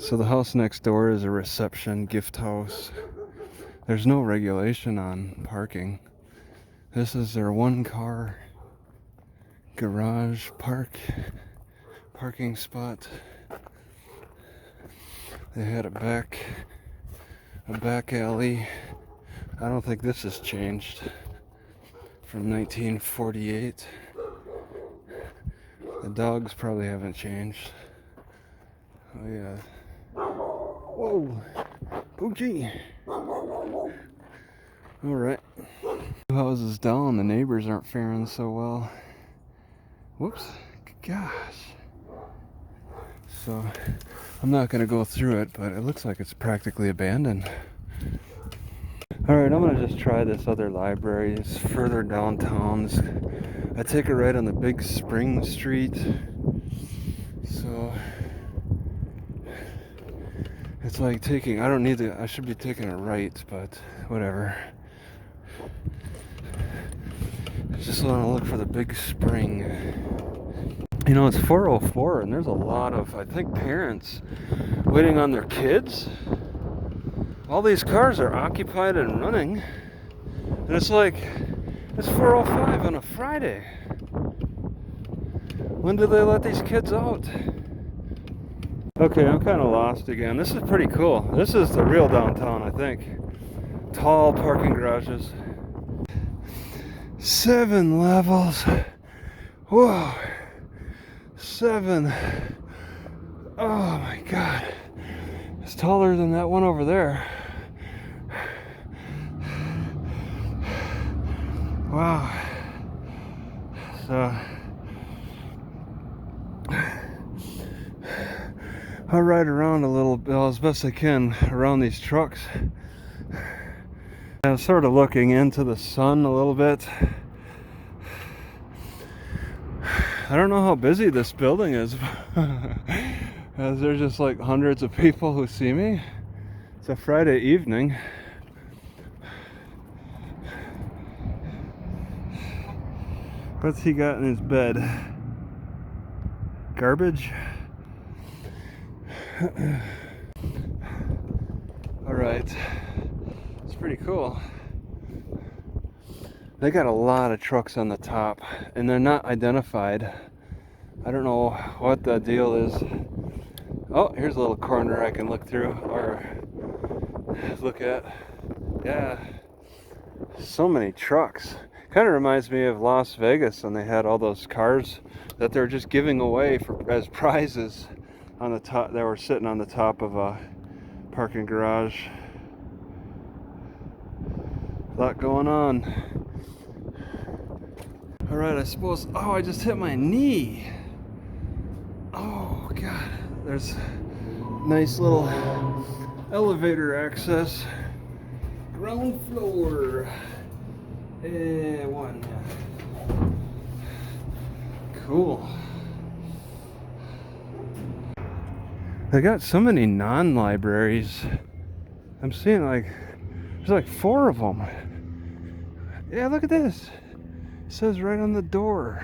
So the house next door is a reception gift house. There's no regulation on parking. This is their one car garage parking spot. They had a back alley. I don't think this has changed from 1948. The dogs probably haven't changed. Oh yeah. Whoa, Poochie. Alright. Two houses down, the neighbors aren't faring so well. Whoops. Gosh. So, I'm not going to go through it, but it looks like it's practically abandoned. Alright, I'm going to just try this other library. It's further downtown. I take a right on the big Spring Street. So, it's like taking, I should be taking a right, but whatever. I just want to look for the big spring. You know, it's 4:04 and there's a lot of, I think, parents waiting on their kids. All these cars are occupied and running. And it's like, it's 4:05 on a Friday. When do they let these kids out? Okay, I'm kind of lost again. This is pretty cool. This is the real downtown, I think. Tall parking garages. 7 levels. Whoa. 7. Oh my God. It's taller than that one over there. Wow. So I ride around a little bit, as best I can, around these trucks. I'm sort of looking into the sun a little bit. I don't know how busy this building is. As there's just like hundreds of people who see me. It's a Friday evening. What's he got in his bed? Garbage? Alright. It's pretty cool. They got a lot of trucks on the top, and they're not identified. I don't know what the deal is. Oh, here's a little corner I can look through, or look at. Yeah. So many trucks. Kind of reminds me of Las Vegas, and they had all those cars that they're just giving away as prizes on the top. They were sitting on the top of a parking garage. A lot going on. All right, I suppose. Oh, I just hit my knee. Oh God, there's nice little elevator access. Ground floor. One. Cool. They got so many non-libraries. I'm seeing there's like 4 of them. Yeah, look at this. It says right on the door.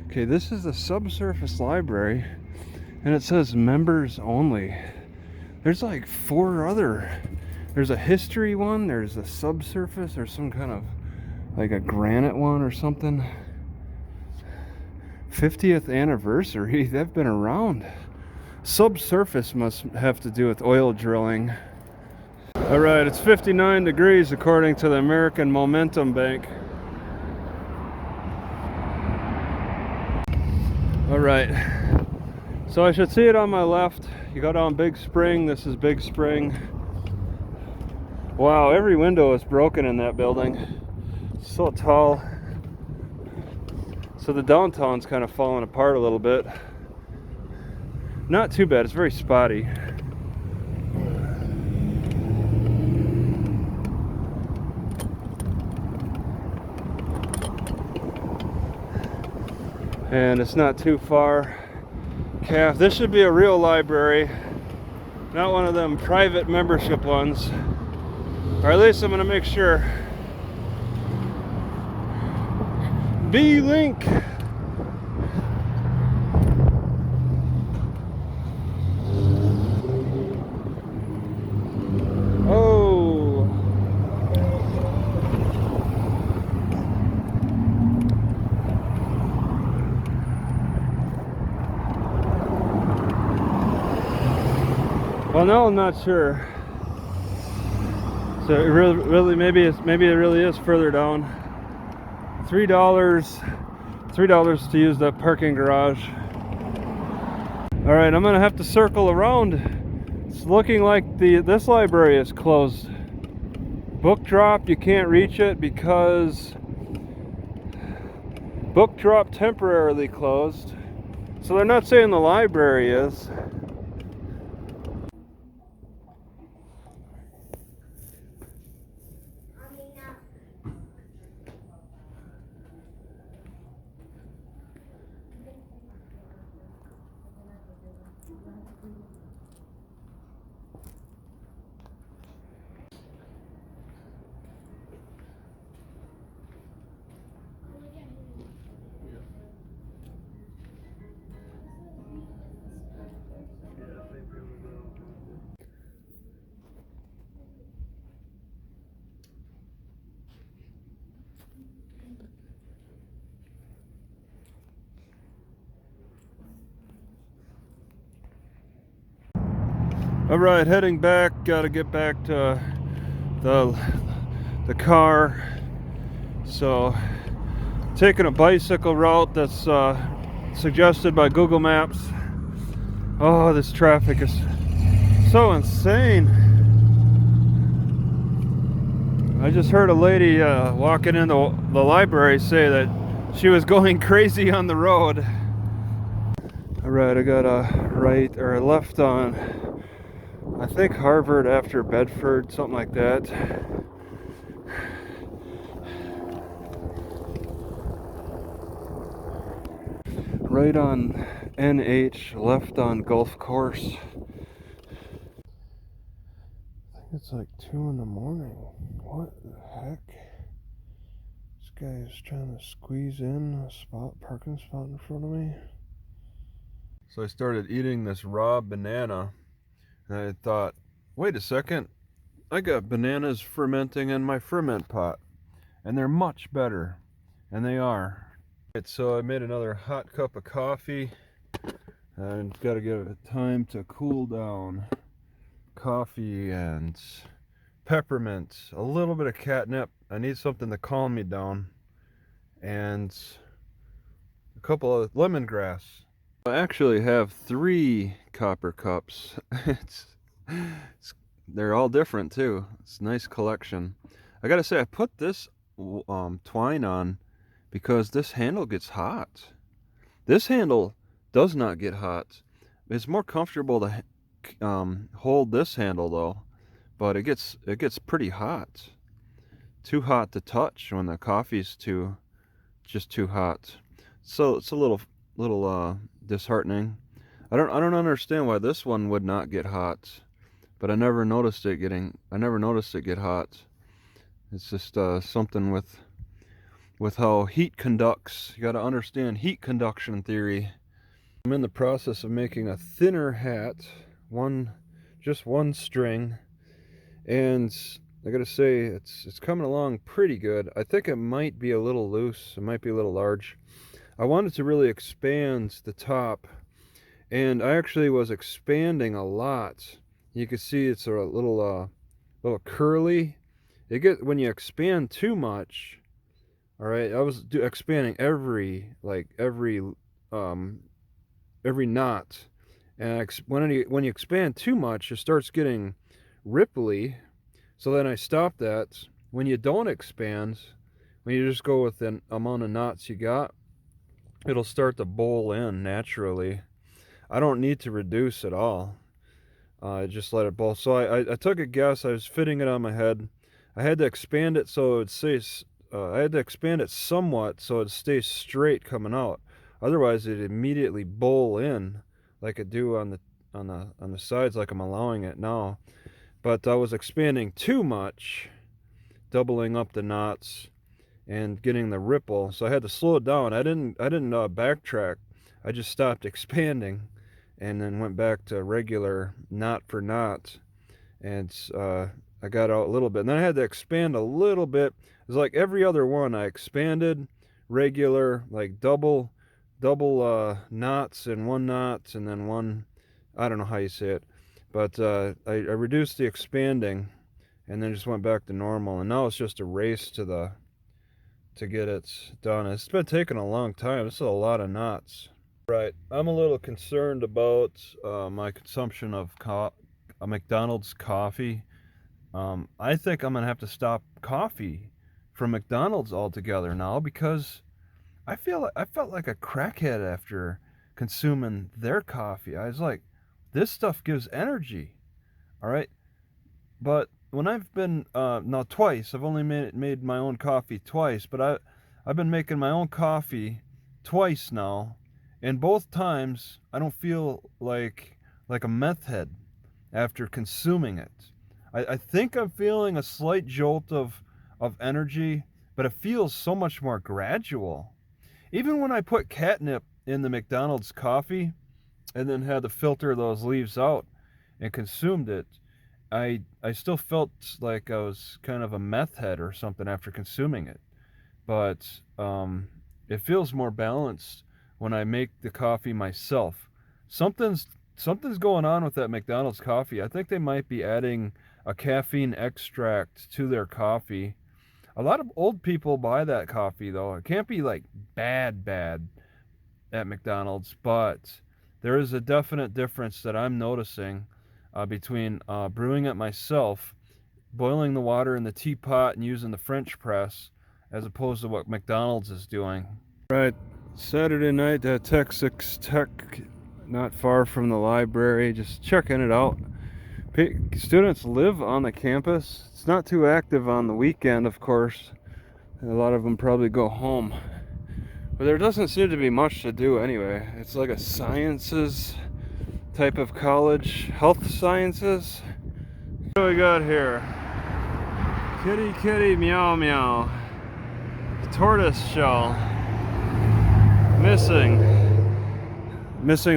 Okay, this is the subsurface library, and it says members only. There's like 4 other. There's a history one, there's a subsurface, there's some kind of like a granite one or something. 50th anniversary, they've been around. Subsurface must have to do with oil drilling. All right, it's 59 degrees according to the American Momentum Bank. All right, so I should see it on my left. You go down Big Spring, this is Big Spring. Wow, every window is broken in that building. It's so tall. So the downtown's kind of falling apart a little bit. Not too bad, it's very spotty. And it's not too far. This should be a real library, not one of them private membership ones. Or at least I'm gonna make sure. B-Link. Well, no, I'm not sure. So it really maybe it really is further down. $3 to use the parking garage. All right, I'm gonna have to circle around. It's looking like this library is closed. Book drop, you can't reach it because book drop temporarily closed. So they're not saying the library is. All right, heading back. Got to get back to the car. So, taking a bicycle route that's suggested by Google Maps. Oh, this traffic is so insane. I just heard a lady walking in the library say that she was going crazy on the road. All right, I got a right or a left on, I think Harvard after Bedford, something like that. Right on NH, left on Golf Course. I think it's like 2 in the morning. What the heck? This guy is trying to squeeze in a parking spot in front of me. So I started eating this raw banana, and I thought, wait a second, I got bananas fermenting in my ferment pot, and they're much better, and they are. So I made another hot cup of coffee, and got to give it time to cool down. Coffee and peppermint, a little bit of catnip. I need something to calm me down, and a couple of lemongrass. I actually have 3 copper cups. They're all different too. It's a nice collection. I gotta say, I put this twine on because this handle gets hot. This handle does not get hot. It's more comfortable to hold this handle though, but it gets pretty hot. Too hot to touch when the coffee's just too hot. So it's a little disheartening. I don't understand why this one would not get hot, but I never noticed it get hot. It's just something with how heat conducts. You got to understand heat conduction theory. I'm in the process of making a thinner hat, just one string, and I gotta say it's coming along pretty good. I think it might be a little loose, it might be a little large. I wanted to really expand the top, and I actually was expanding a lot. You can see it's a little curly. When you expand too much. All right, I was expanding every knot, and when you expand too much, it starts getting ripply. So then I stopped that. When you don't expand, when you just go with the amount of knots you got, it'll start to bowl in naturally. I don't need to reduce at all. Just let it bowl. So I took a guess. I was fitting it on my head. I had to expand it so it would stay. I had to expand it somewhat so it stays straight coming out. Otherwise, it'd immediately bowl in like it do on the sides, like I'm allowing it now. But I was expanding too much, doubling up the knots and getting the ripple. So I had to slow it down. I didn't backtrack. I just stopped expanding and then went back to regular knot for knot. And I got out a little bit. And then I had to expand a little bit. It was like every other one. I expanded regular, like double knots and 1 knot, and then one, I don't know how you say it. But I reduced the expanding and then just went back to normal, and now it's just a race to get it done. It's been taking a long time. This is a lot of knots. Right, I'm a little concerned about my consumption of a McDonald's coffee. I think I'm gonna have to stop coffee from McDonald's altogether now, because I felt like a crackhead after consuming their coffee. I was like, this stuff gives energy, all right? But when I've been now twice, I've only made my own coffee twice, but I've been making my own coffee twice now, and both times I don't feel like a meth head after consuming it. I think I'm feeling a slight jolt of energy, but it feels so much more gradual. Even when I put catnip in the McDonald's coffee and then had to filter those leaves out and consumed it, I still felt like I was kind of a meth head or something after consuming it. But it feels more balanced when I make the coffee myself. Something's going on with that McDonald's coffee. I think they might be adding a caffeine extract to their coffee. A lot of old people buy that coffee, though. It can't be like bad at McDonald's, but there is a definite difference that I'm noticing between brewing it myself, boiling the water in the teapot and using the French press, as opposed to what McDonald's is doing. Right, Saturday night at Texas Tech, not far from the library, just checking it out. Students live on the campus. It's not too active on the weekend, of course. A lot of them probably go home. But there doesn't seem to be much to do anyway. It's like a sciences type of college, health sciences. What do we got here? Kitty, kitty, meow, meow. Tortoise shell. Missing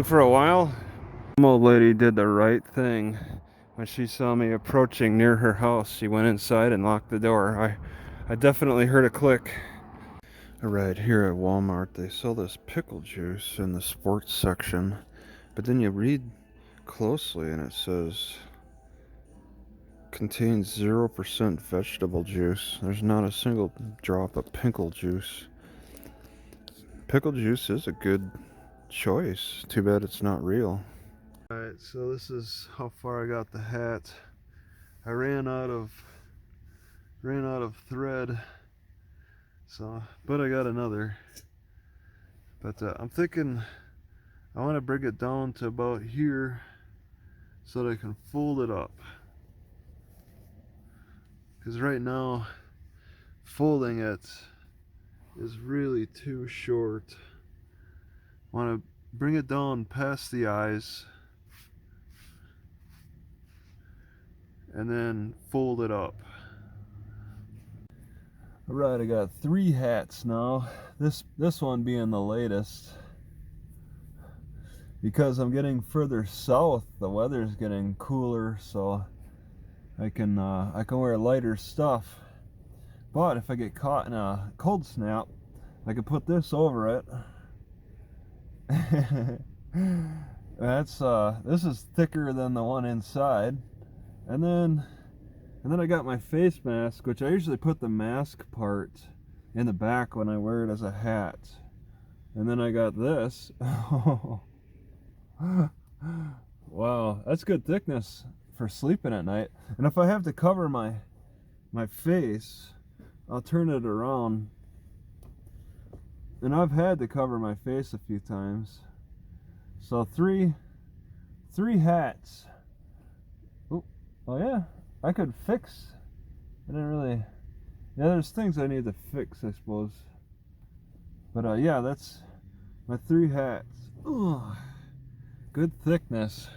for a while. Some old lady did the right thing. When she saw me approaching near her house, she went inside and locked the door. I definitely heard a click. Alright, here at Walmart, they sell this pickle juice in the sports section. But then you read closely and it says contains 0% vegetable juice. There's not a single drop of pickle juice. Pickle juice is a good choice. Too bad it's not real. Alright, so this is how far I got the hat. I ran out of thread, so but I got another. But I'm thinking I want to bring it down to about here so that I can fold it up, because right now folding it is really too short. I want to bring it down past the eyes and then fold it up. Alright, I got 3 hats now. This one being the latest. Because I'm getting further south, the weather's getting cooler, so I can wear lighter stuff. But if I get caught in a cold snap, I can put this over it. This is thicker than the one inside. And then I got my face mask, which I usually put the mask part in the back when I wear it as a hat. And then I got this. Wow, that's good thickness for sleeping at night. And if I have to cover my face, I'll turn it around. And I've had to cover my face a few times. So three hats. Oh yeah, I could fix. I didn't really. Yeah, there's things I need to fix, I suppose. But yeah, that's my 3 hats. Ugh, good thickness.